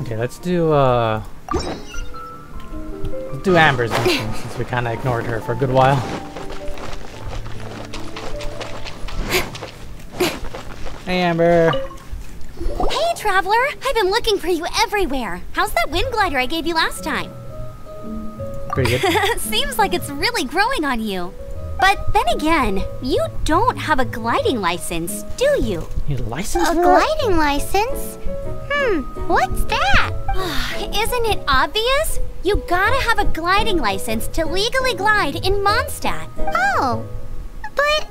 Okay, let's do Amber's mission since we kind of ignored her for a good while. Hey, Amber. Hey, Traveler! I've been looking for you everywhere. How's that wind glider I gave you last time? Pretty good. Seems like it's really growing on you. But then again, you don't have a gliding license, do you? You license? A gliding license? What's that? Isn't it obvious? You gotta have a gliding license to legally glide in Mondstadt. Oh, but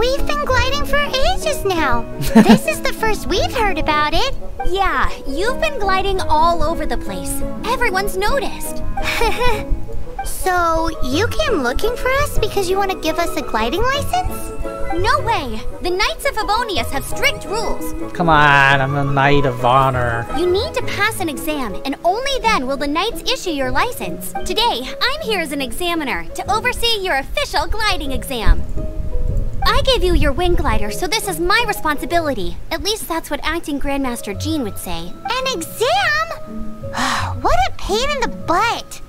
we've been gliding for ages now. This is the first we've heard about it. Yeah, you've been gliding all over the place. Everyone's noticed. So, you came looking for us because you want to give us a gliding license? No way! The Knights of Favonius have strict rules. Come on, I'm a Knight of Honor. You need to pass an exam, and only then will the Knights issue your license. Today, I'm here as an examiner to oversee your official gliding exam. I gave you your wind glider, so this is my responsibility. At least that's what Acting Grandmaster Jean would say. An exam? What a pain in the butt.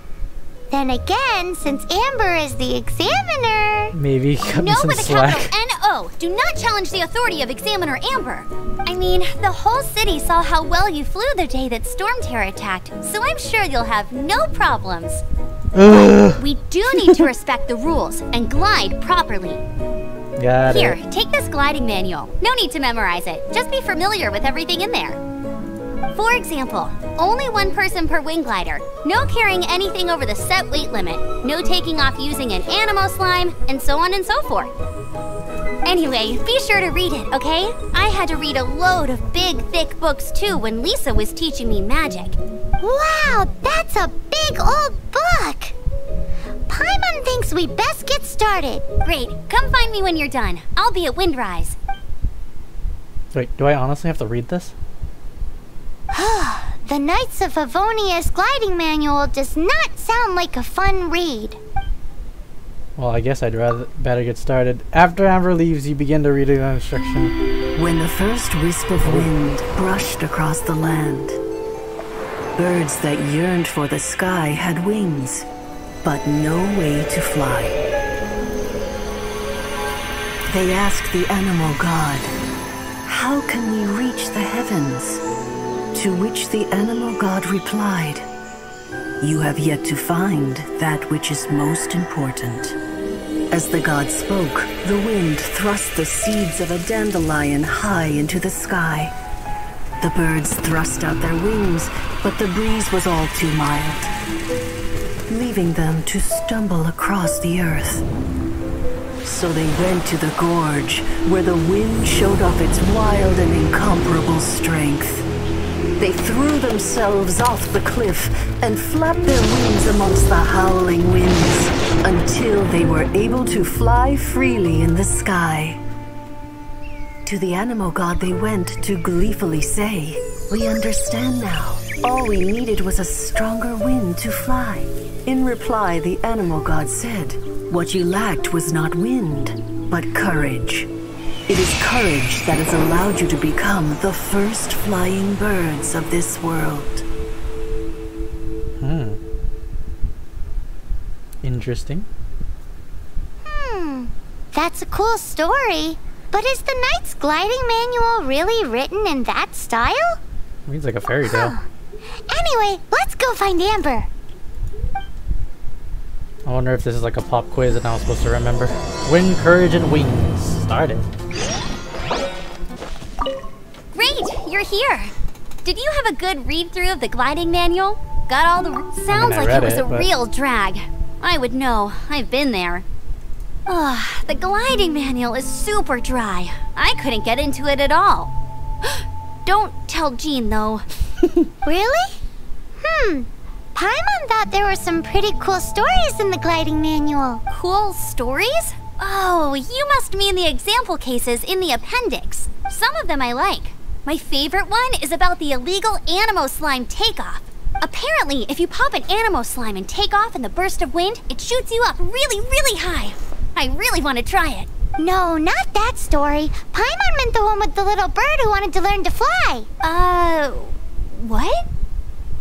Then again, since Amber is the examiner... Maybe cut me No some with a slack. capital N-O. Do not challenge the authority of Examiner Amber. I mean, the whole city saw how well you flew the day that Storm Terror attacked, so I'm sure you'll have no problems. But we do need to respect the rules and glide properly. Got Here, it. take this gliding manual. No need to memorize it. Just be familiar with everything in there. For example, only one person per wing glider, no carrying anything over the set weight limit, no taking off using an animo slime, and so on and so forth. Anyway, be sure to read it, okay? I had to read a load of big, thick books too when Lisa was teaching me magic. Wow, that's a big old book! Paimon thinks we best get started. Great, come find me when you're done. I'll be at Windrise. Wait, do I honestly have to read this? The Knights of Favonius gliding manual does not sound like a fun read. Well, I guess I'd better get started. After Amber leaves, you begin to read the instruction. When the first wisp of wind brushed across the land, birds that yearned for the sky had wings, but no way to fly. They asked the animal god, "How can we reach the heavens?" To which the animal god replied, "You have yet to find that which is most important." As the god spoke, the wind thrust the seeds of a dandelion high into the sky. The birds thrust out their wings, but the breeze was all too mild, leaving them to stumble across the earth. So they went to the gorge, where the wind showed off its wild and incomparable strength. They threw themselves off the cliff and flapped their wings amongst the howling winds until they were able to fly freely in the sky. To the animal god they went to gleefully say, "We understand now. All we needed was a stronger wind to fly." In reply, the animal god said, "What you lacked was not wind, but courage. It is courage that has allowed you to become the first flying birds of this world." Interesting. That's a cool story. But is the Knight's gliding manual really written in that style? Reads like a fairy tale. Anyway, let's go find Amber. I wonder if this is like a pop quiz that I'm supposed to remember. Wind, courage, and wings. Started. Great, you're here. Did you have a good read-through of the gliding manual? Got all the... Sounds I like read it was a but- real drag. I would know. I've been there. Ugh, the gliding manual is super dry. I couldn't get into it at all. Don't tell Jean, though. Really? Paimon thought there were some pretty cool stories in the gliding manual. Cool stories? Oh, you must mean the example cases in the appendix. Some of them I like. My favorite one is about the illegal animo slime takeoff. Apparently, if you pop an animo slime and take off in the burst of wind, it shoots you up really, really high. I really want to try it. No, not that story. Paimon meant the one with the little bird who wanted to learn to fly. What?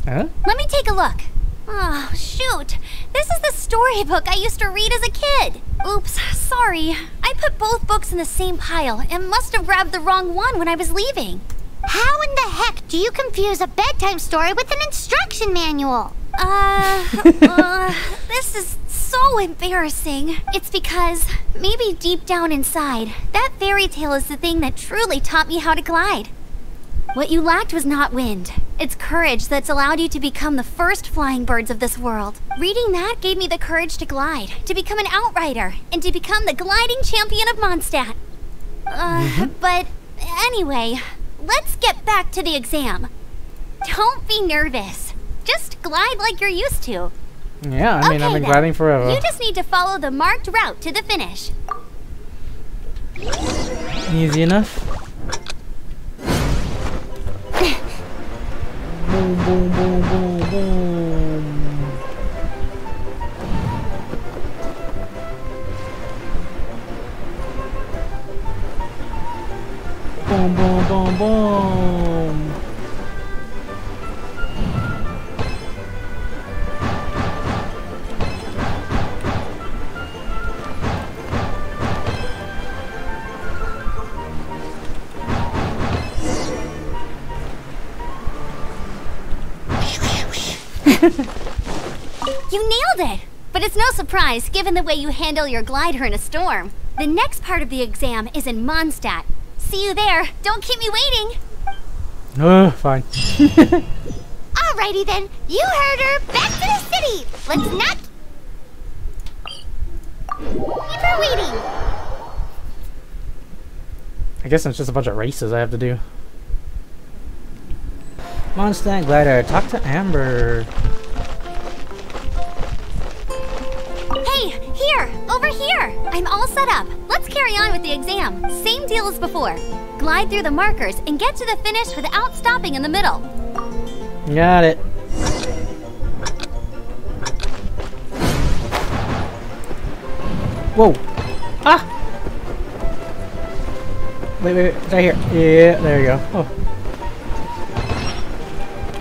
Huh? Let me take a look. Oh, shoot. This is the storybook I used to read as a kid. Oops, sorry. I put both books in the same pile and must have grabbed the wrong one when I was leaving. How in the heck do you confuse a bedtime story with an instruction manual? This is so embarrassing. It's because, maybe deep down inside, that fairy tale is the thing that truly taught me how to glide. What you lacked was not wind. It's courage that's allowed you to become the first flying birds of this world. Reading that gave me the courage to glide, to become an outrider, and to become the gliding champion of Mondstadt. But anyway, let's get back to the exam. Don't be nervous. Just glide like you're used to. Yeah, I mean, I've been then. gliding forever. You just need to follow the marked route to the finish. Easy enough. Boom, boom, boom, boom, boom. Boom, boom, boom, boom. You nailed it! But it's no surprise, given the way you handle your glider in a storm. The next part of the exam is in Mondstadt. See you there. Don't keep me waiting. Fine. Alrighty then, you heard her. Back to the city. Let's not keep her waiting. I guess it's just a bunch of races I have to do. Mondstadt glider, talk to Amber. Hey, here! Over here! I'm all set up. Let's carry on with the exam. Same deal as before. Glide through the markers and get to the finish without stopping in the middle. Got it. Whoa! Ah! Wait, right here. Yeah, there you go. Oh.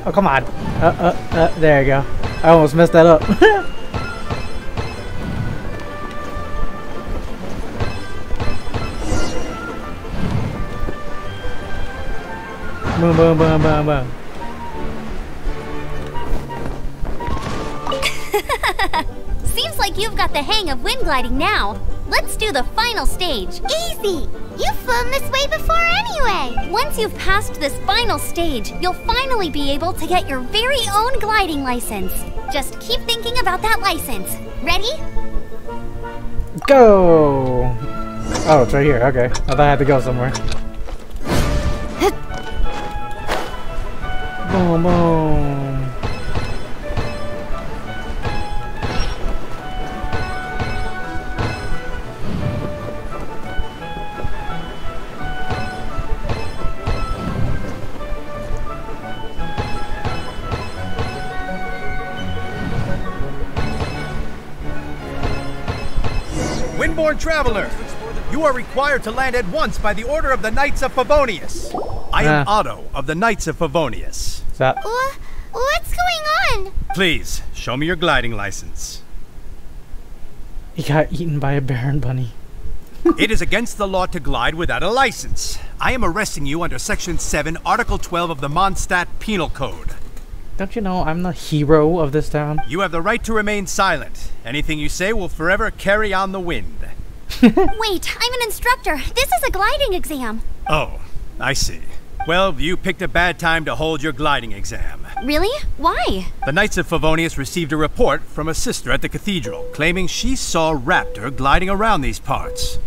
Oh, come on. There you go. I almost messed that up. Boom, boom, boom, boom, boom. Seems like you've got the hang of wind gliding now. Let's do the final stage. Easy. You've flown this way before anyway. Once you've passed this final stage, you'll finally be able to get your very own gliding license. Just keep thinking about that license. Ready? Go! Oh, it's right here. Okay. I thought I had to go somewhere. Boom, boom. Windborne traveler, you are required to land at once by the order of the Knights of Favonius. I am Otto of the Knights of Favonius. Stop. What's going on? Please, show me your gliding license. He got eaten by a bear and bunny. It is against the law to glide without a license. I am arresting you under Section 7, Article 12 of the Mondstadt Penal Code. Don't you know I'm the hero of this town? You have the right to remain silent. Anything you say will forever carry on the wind. Wait, I'm an instructor. This is a gliding exam. Oh, I see. Well, you picked a bad time to hold your gliding exam. Really? Why? The Knights of Favonius received a report from a sister at the cathedral claiming she saw Raptor gliding around these parts.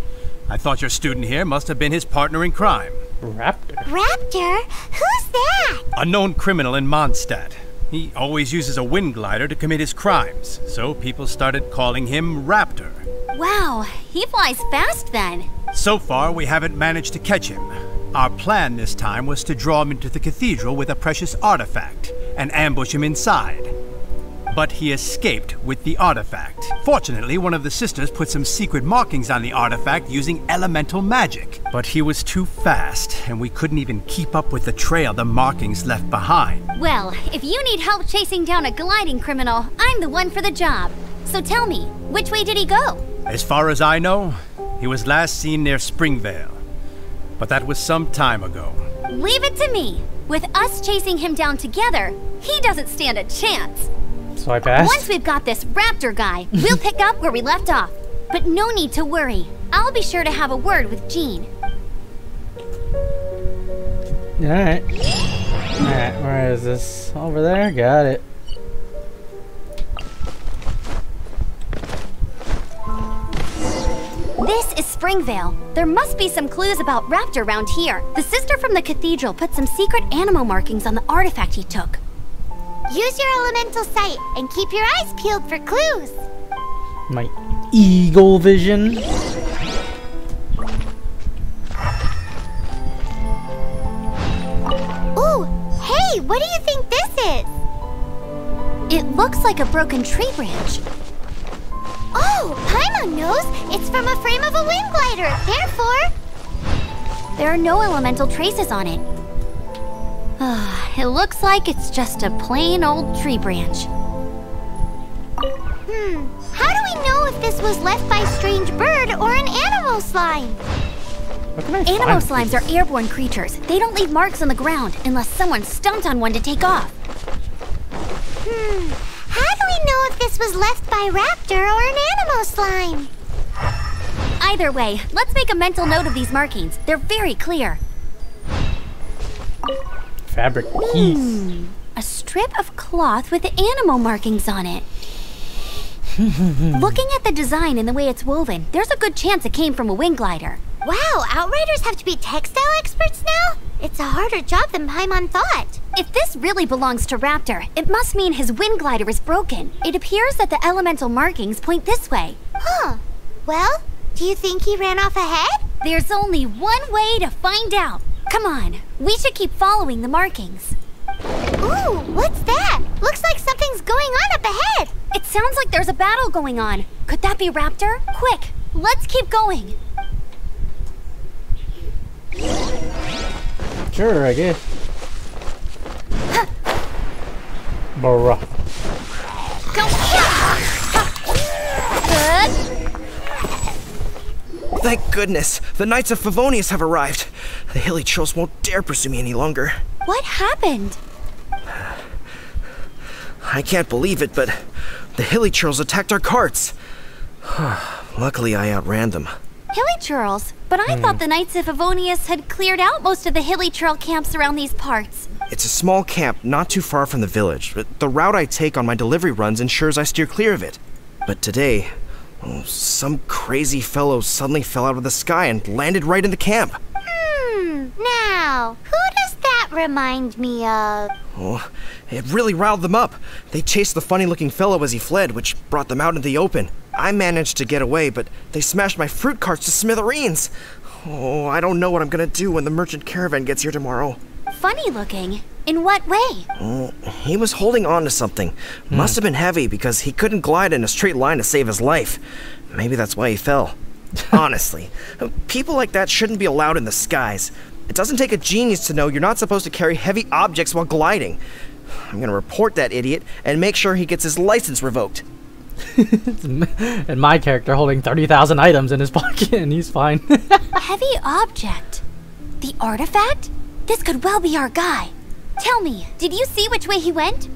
I thought your student here must have been his partner in crime. Raptor? Raptor? Who's that? A known criminal in Mondstadt. He always uses a wind glider to commit his crimes, so people started calling him Raptor. Wow, he flies fast then. So far, we haven't managed to catch him. Our plan this time was to draw him into the cathedral with a precious artifact and ambush him inside. but he escaped with the artifact. Fortunately, one of the sisters put some secret markings on the artifact using elemental magic. But he was too fast, and we couldn't even keep up with the trail the markings left behind. Well, if you need help chasing down a gliding criminal, I'm the one for the job. So tell me, which way did he go? As far as I know, he was last seen near Springvale. But that was some time ago. Leave it to me. With us chasing him down together, he doesn't stand a chance. So I passed? Once we've got this raptor guy, we'll pick up where we left off. But no need to worry. I'll be sure to have a word with Jean. Alright. Alright, where is this? Over there? Got it. This is Springvale. There must be some clues about raptor around here. The sister from the cathedral put some secret animal markings on the artifact he took. Use your elemental sight and keep your eyes peeled for clues. My eagle vision. Ooh, hey, what do you think this is? It looks like a broken tree branch. Oh, Paimon knows. It's from a frame of a wind glider. Therefore, There are no elemental traces on it. It looks like it's just a plain old tree branch. how do we know if this was left by a strange bird or an animal slime? What can I Animal find? slimes are airborne creatures. They don't leave marks on the ground unless someone stomped on one to take off. How do we know if this was left by raptor or an animal slime? Either way, let's make a mental note of these markings. They're very clear. Fabric piece. A strip of cloth with animal markings on it. Looking at the design and the way it's woven, there's a good chance it came from a wind glider. Wow, Outriders have to be textile experts now? It's a harder job than Paimon thought. If this really belongs to Raptor, it must mean his wind glider is broken. It appears that the elemental markings point this way. Huh. Well, do you think he ran off ahead? There's only one way to find out. Come on, we should keep following the markings. Ooh, what's that? Looks like something's going on up ahead. It sounds like there's a battle going on. Could that be Raptor? Quick, let's keep going. Sure, I guess. Bruh. Go. Thank goodness! The Knights of Favonius have arrived. The hilly trolls won't dare pursue me any longer. What happened? I can't believe it, but the hilly trolls attacked our carts. Luckily, I outran them. Hilly Churls? But I thought the Knights of Favonius had cleared out most of the Hilly Churl camps around these parts. It's a small camp not too far from the village, but the route I take on my delivery runs ensures I steer clear of it. But today, some crazy fellow suddenly fell out of the sky and landed right in the camp. Now, who does that remind me of? Oh, it really riled them up. They chased the funny-looking fellow as he fled, which brought them out into the open. I managed to get away, but they smashed my fruit carts to smithereens. Oh, I don't know what I'm gonna do when the merchant caravan gets here tomorrow. Funny looking. In what way? He was holding on to something. Must have been heavy because he couldn't glide in a straight line to save his life. Maybe that's why he fell. Honestly, people like that shouldn't be allowed in the skies. It doesn't take a genius to know you're not supposed to carry heavy objects while gliding. I'm gonna report that idiot and make sure he gets his license revoked. And my character holding 30,000 items in his pocket and he's fine. Heavy object. The artifact? This could well be our guy. Tell me, did you see which way he went?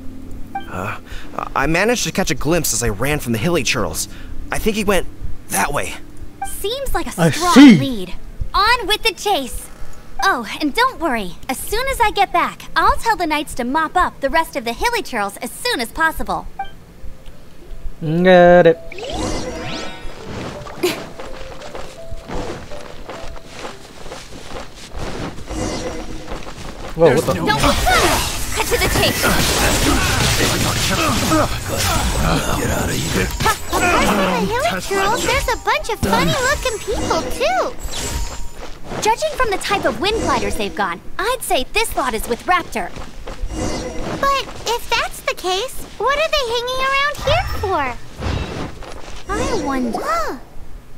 I managed to catch a glimpse as I ran from the hilly churls. I think he went that way. Seems like a I strong see. lead. On with the chase. Oh, and don't worry. As soon as I get back, I'll tell the knights to mop up the rest of the hilly churls as soon as possible. Got it. Whoa, what the? Don't cut to the chase. Apart from the hilly trolls, there's a bunch of funny-looking people, too. Judging from the type of wind gliders they've got, I'd say this lot is with Raptor. But if that's the case, what are they hanging around here for? I wonder...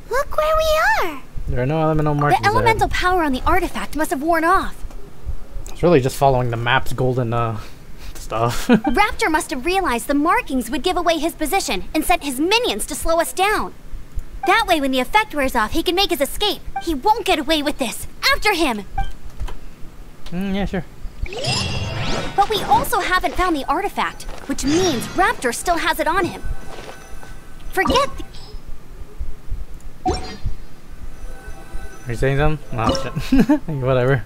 Look where we are! There are no elemental markings. The elemental power on the artifact must have worn off. It's really just following the map's golden stuff. Raptor must have realized the markings would give away his position and sent his minions to slow us down. That way, when the effect wears off, he can make his escape. He won't get away with this. After him! Yeah, sure. But we also haven't found the artifact, which means Raptor still has it on him. Forget the... Are you saying something? Oh, shit. Whatever.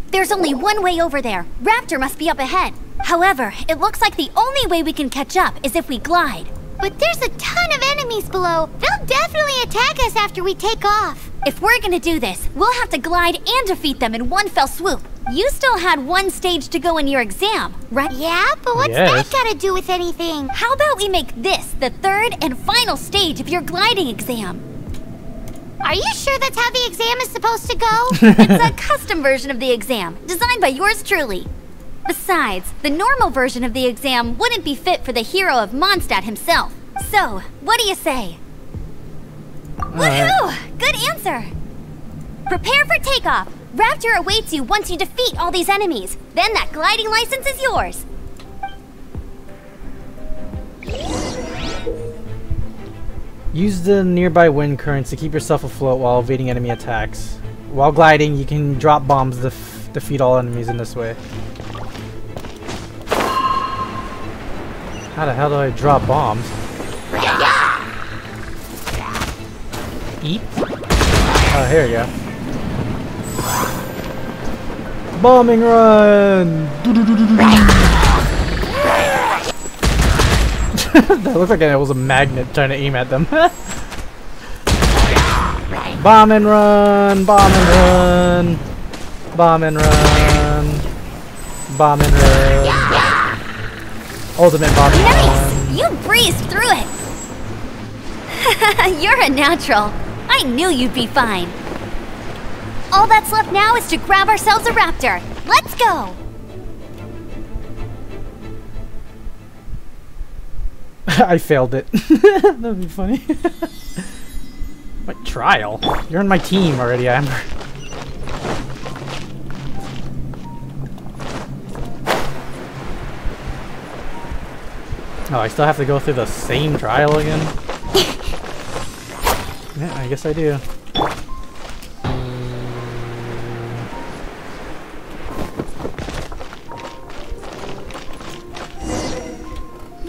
There's only one way over there. Raptor must be up ahead. However, it looks like the only way we can catch up is if we glide. But there's a ton of enemies below. They'll definitely attack us after we take off. If we're gonna do this, we'll have to glide and defeat them in one fell swoop. You still had one stage to go in your exam, right? Yeah, but what's that gotta do with anything? How about we make this the third and final stage of your gliding exam? Are you sure that's how the exam is supposed to go? It's a custom version of the exam, designed by yours truly. Besides, the normal version of the exam wouldn't be fit for the hero of Mondstadt himself. So, what do you say? Woohoo! Good answer! Prepare for takeoff. Raptor awaits you once you defeat all these enemies. Then that gliding license is yours. Use the nearby wind currents to keep yourself afloat while evading enemy attacks. While gliding, you can drop bombs to defeat all enemies in this way. How the hell do I drop bombs? Eat? Oh, here we go. Bombing run! That looked like it was a magnet trying to aim at them. Bomb and run! Bomb and run! Bomb and run! Bomb and run! Ultimate bomb and Nice! run! You breezed through it! You're a natural. I knew you'd be fine. All that's left now is to grab ourselves a raptor. Let's go! I failed it. That'd be funny. What trial? You're on my team already, Amber. Oh, I still have to go through the same trial again? Yeah, I guess I do.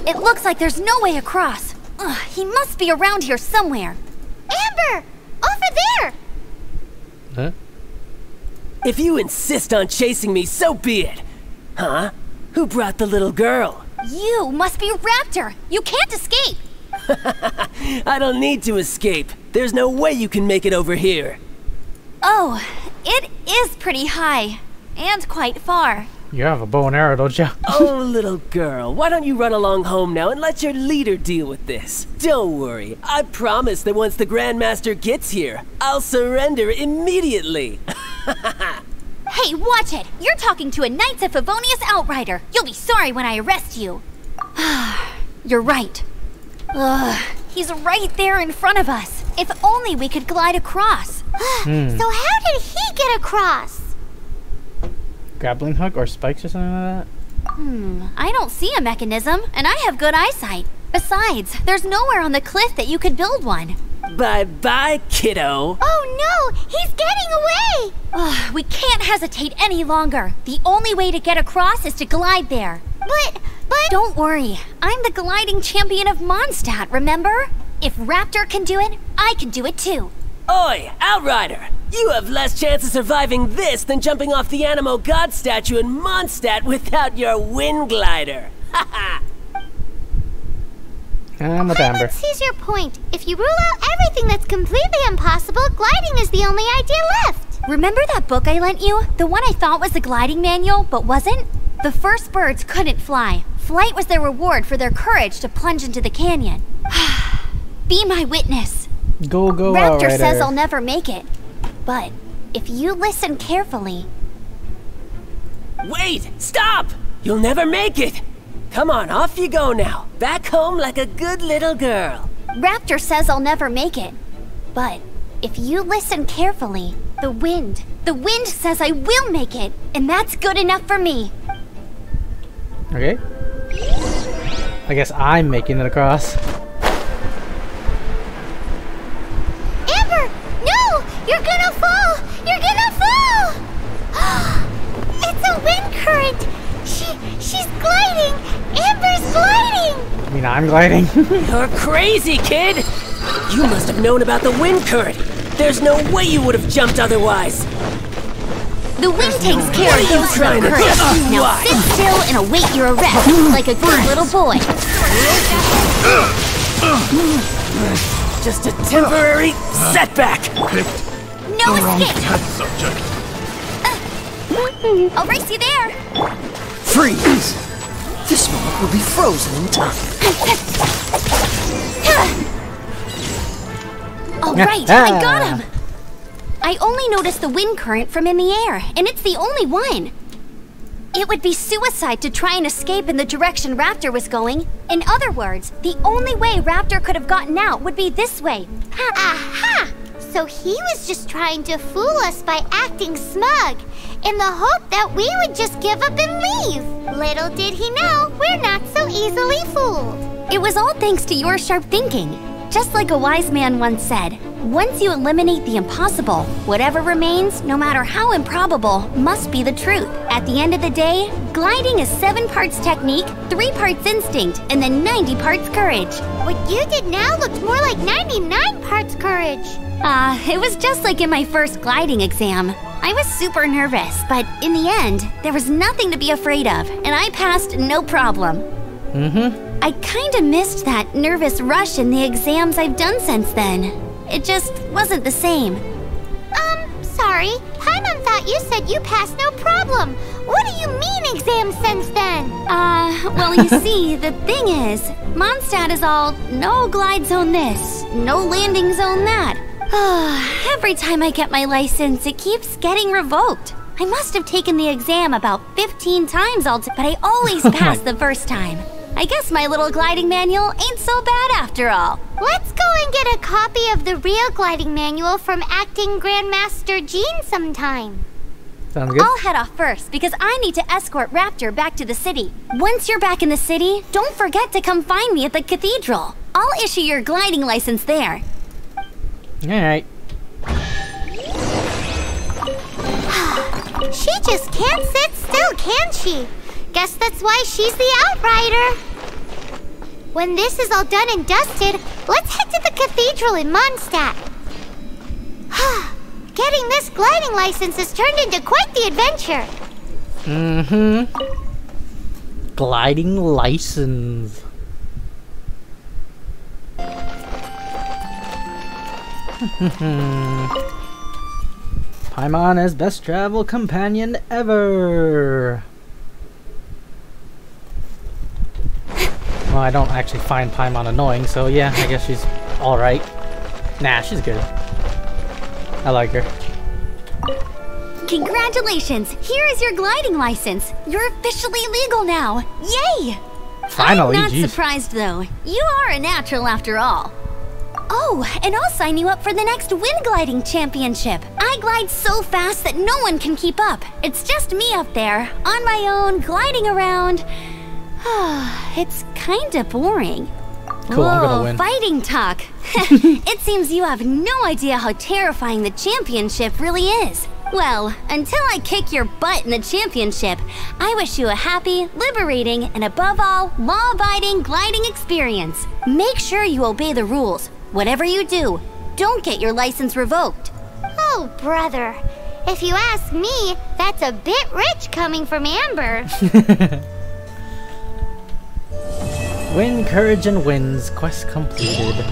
It looks like there's no way across. Ugh, he must be around here somewhere. Amber! Over there! Huh? If you insist on chasing me, so be it. Huh? Who brought the little girl? You must be Raptor. You can't escape. I don't need to escape. There's no way you can make it over here. Oh, it is pretty high. And quite far. You have a bow and arrow, don't you? Oh, little girl, why don't you run along home now and let your leader deal with this? Don't worry, I promise that once the Grandmaster gets here, I'll surrender immediately. Hey, watch it! You're talking to a Knights of Favonius outrider. You'll be sorry when I arrest you. You're right. Ugh, he's right there in front of us. If only we could glide across. So how did he get across? Grappling hook or spikes or something like that? I don't see a mechanism, and I have good eyesight. Besides, there's nowhere on the cliff that you could build one. Bye-bye, kiddo. Oh no! He's getting away! Ugh, we can't hesitate any longer. The only way to get across is to glide there. But... Don't worry. I'm the gliding champion of Mondstadt, remember? If Raptor can do it, I can do it too. Oi, Outrider! You have less chance of surviving this than jumping off the Animo God statue in Mondstadt without your wind glider. Haha! I'm with Amber. Paimon sees your point. If you rule out everything that's completely impossible, gliding is the only idea left. Remember that book I lent you? The one I thought was the gliding manual, but wasn't? The first birds couldn't fly. Flight was their reward for their courage to plunge into the canyon. Be my witness. Go, Raptor Outrider. says I'll never make it. But if you listen carefully... Wait! Stop! You'll never make it! Come on, off you go now. Back home like a good little girl. Raptor says I'll never make it. But if you listen carefully, the wind says I will make it, and that's good enough for me. Okay. I guess I'm making it across. Amber! No! You're gonna fall! You're gonna fall! It's a wind current! She's gliding! Amber's gliding! I mean, I'm gliding. You're crazy, kid! You must have known about the wind current. There's no way you would have jumped otherwise. The wind takes care of those who are trying to current. do? Now Why? sit still and await your arrest, like a good little boy. Just a temporary setback. No escape! I'll race you there! Freeze! This moment will be frozen in time. Alright, I got him! I only noticed the wind current from in the air, and it's the only one. It would be suicide to try and escape in the direction Raptor was going. In other words, the only way Raptor could have gotten out would be this way. Aha! So he was just trying to fool us by acting smug, in the hope that we would just give up and leave. Little did he know, we're not so easily fooled. It was all thanks to your sharp thinking. Just like a wise man once said, once you eliminate the impossible, whatever remains, no matter how improbable, must be the truth. At the end of the day, gliding is 7 parts technique, 3 parts instinct, and then 90 parts courage. What you did now looked more like 99 parts courage. It was just like in my first gliding exam. I was super nervous, but in the end, there was nothing to be afraid of, and I passed no problem. I kinda missed that nervous rush in the exams I've done since then. It just wasn't the same. Sorry. Paimon thought you said you passed no problem. What do you mean exams since then? Well, you see, the thing is, Mondstadt is all, no glide zone this, no landing zone that. Every time I get my license, it keeps getting revoked. I must have taken the exam about 15 times but I always pass the first time. I guess my little gliding manual ain't so bad after all. Let's go and get a copy of the real gliding manual from Acting Grandmaster Jean sometime. Sounds good. I'll head off first because I need to escort Raptor back to the city. Once you're back in the city, don't forget to come find me at the cathedral. I'll issue your gliding license there. Alright. She just can't sit still, can she? Guess that's why she's the Outrider. When this is all done and dusted, let's head to the cathedral in Mondstadt. Getting this gliding license has turned into quite the adventure. Gliding license. Paimon as best travel companion ever. Well, I don't actually find Paimon annoying, so yeah, I guess she's alright. Nah, she's good. I like her. Congratulations! Here is your gliding license. You're officially legal now. Yay! Finally, I'm not geez. surprised though. You are a natural after all. Oh, and I'll sign you up for the next wind gliding championship. I glide so fast that no one can keep up. It's just me up there, on my own, gliding around. It's kinda boring. Cool, I'm gonna win. Fighting talk. It seems you have no idea how terrifying the championship really is. Well, until I kick your butt in the championship, I wish you a happy, liberating, and above all, law-abiding gliding experience. Make sure you obey the rules. Whatever you do, don't get your license revoked. Oh, brother. If you ask me, that's a bit rich coming from Amber. Win, courage, and wins. Quest completed.